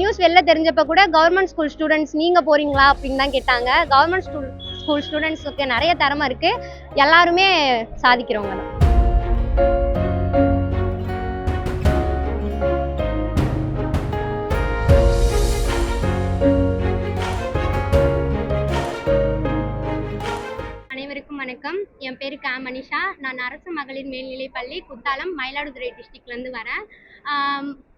News வெளில தெரிஞ்சப்ப கூட government school students நீங்கள் போகிறீங்களா அப்படின்னு தான் கேட்டாங்க. கவர்மெண்ட் ஸ்கூல் ஸ்டூடெண்ட்ஸுக்கு நிறைய திறமை இருக்குது, எல்லாருமே சாதிக்கிறவங்க தான். அனைவருக்கும் வணக்கம். என் பேர் கே மனிஷா. நான் அரசு மகளிர் மேல்நிலைப்பள்ளி குத்தாலம் மயிலாடுதுறை டிஸ்ட்ரிக்ட்லேருந்து வரேன்.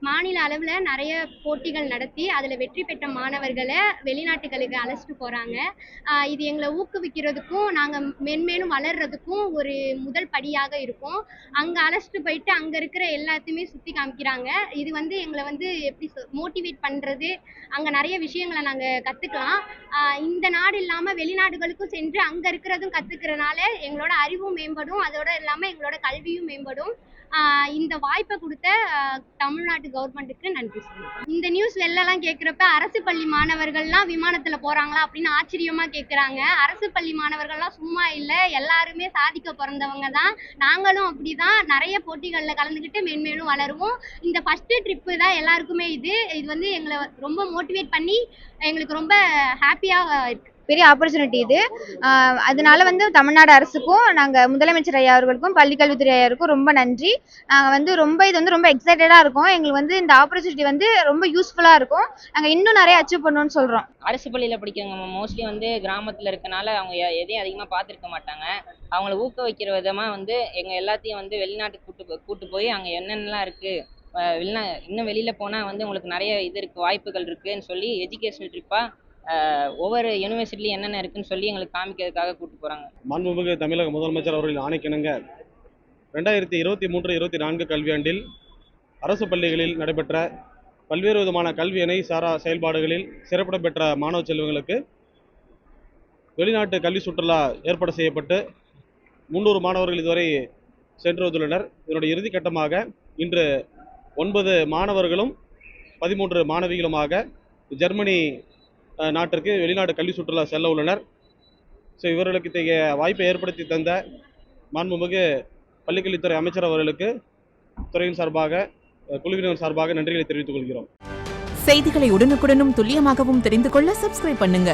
மாநில அளவில் நிறைய போட்டிகள் நடத்தி அதில் வெற்றி பெற்ற மாணவர்களை வெளிநாட்டுகளுக்கு அழைச்சிட்டு போகிறாங்க. இது எங்களை ஊக்குவிக்கிறதுக்கும் நாங்கள் மென்மேலும் வளர்கிறதுக்கும் ஒரு முதல் படியாக இருக்கும். அங்கே அழைச்சிட்டு போயிட்டு அங்கே இருக்கிற எல்லாத்தையுமே சுற்றி காமிக்கிறாங்க. இது வந்து எங்களை வந்து எப்படி மோட்டிவேட் பண்ணுறது, அங்கே நிறைய விஷயங்களை நாங்கள் கற்றுக்கலாம். இந்த நாடு இல்லாமல் வெளிநாடுகளுக்கும் சென்று அங்கே இருக்கிறதும் கற்றுக்கிறனால எங்களோட அறிவும் மேம்படும், அதோட இல்லாமல் எங்களோட கல்வியும் மேம்படும். இந்த வாய்ப்பை கொடுத்த தமிழ்நாட்டு கவர்மெண்ட்டுக்கு நன்றி சொல்லுவேன். இந்த நியூஸ் வெளிலலாம் கேட்குறப்ப அரசு பள்ளி மாணவர்கள்லாம் விமானத்தில் போகிறாங்களா அப்படின்னு ஆச்சரியமாக கேட்குறாங்க. அரசு பள்ளி மாணவர்கள்லாம் சும்மா இல்லை, எல்லாருமே சாதிக்க பிறந்தவங்க தான். நாங்களும் அப்படி தான் நிறைய போட்டிகளில் கலந்துக்கிட்டு மென்மேலும் வளருவோம். இந்த ஃபஸ்ட்டு ட்ரிப்பு தான் எல்லாருக்குமே. இது வந்து எங்களை ரொம்ப மோட்டிவேட் பண்ணி எங்களுக்கு ரொம்ப ஹாப்பியாக இருக்குது. பெரிய ஆப்பர்ச்சுனிட்டி இது. அதனால வந்து தமிழ்நாடு அரசுக்கும் நாங்கள் முதலமைச்சர் ஐயா அவர்களுக்கும் பள்ளிக்கல்வித்துறை ஐயாருக்கும் ரொம்ப நன்றி. நாங்கள் வந்து இது வந்து ரொம்ப எக்ஸைட்டடாக இருக்கோம். எங்களுக்கு வந்து இந்த ஆப்பர்ச்சுனிட்டி வந்து ரொம்ப யூஸ்ஃபுல்லாக இருக்கும். நாங்கள் இன்னும் நிறைய அச்சீவ் பண்ணணும்னு சொல்கிறோம். அரசு பள்ளியில் படிக்கிறவங்க மோஸ்ட்லி வந்து கிராமத்தில் இருக்கனால அவங்க எதையும் அதிகமாக பார்த்துருக்க மாட்டாங்க. அவங்கள ஊக்குவிக்கிற விதமாக வந்து எங்கள் எல்லாத்தையும் வந்து வெளிநாட்டுக்கு கூட்டு போய் அங்கே என்னென்னலாம் இருக்குது, இன்னும் வெளியில் போனால் வந்து உங்களுக்கு நிறைய இது இருக்குது, வாய்ப்புகள் இருக்குதுன்னு சொல்லி எஜுகேஷனல் ட்ரிப்பாக ஒவ்வொரு யூனிவர்சிட்டிலையும் என்னென்ன இருக்குன்னு சொல்லி எங்களுக்கு காமிக்கிறதுக்காக கூப்பிட்டு போகிறாங்க. மாண்புமிகு தமிழக முதலமைச்சர் அவர்களின் ஆணைக்கிணங்க 2023-24 கல்வியாண்டில் அரசு பள்ளிகளில் நடைபெற்ற பல்வேறு விதமான கல்வி இணை சாரா செயல்பாடுகளில் சிறப்பிடம் பெற்ற மாணவ செல்வங்களுக்கு வெளிநாட்டு கல்வி சுற்றுலா ஏற்பாடு செய்யப்பட்டு 300 மாணவர்கள் இதுவரை சென்று வந்துள்ளனர். இதனுடைய இறுதிக்கட்டமாக இன்று 9 மாணவர்களும் 13 மாணவிகளுமாக ஜெர்மனி நாட்டிற்கு வெளிநாடு கல்வி சுற்றுலா செல்ல உள்ளனர். ஸோ இவர்களுக்கு இத்தகைய வாய்ப்பை ஏற்படுத்தி தந்த மாண்புமிகு பள்ளிக்கல்வித்துறை அமைச்சர் அவர்களுக்கு துறையின் சார்பாக, குழுவினர் சார்பாக நன்றிகளை தெரிவித்துக் கொள்கிறோம். செய்திகளை உடனுக்குடனும் துல்லியமாகவும் தெரிந்து கொள்ள சப்ஸ்கிரைப் பண்ணுங்க.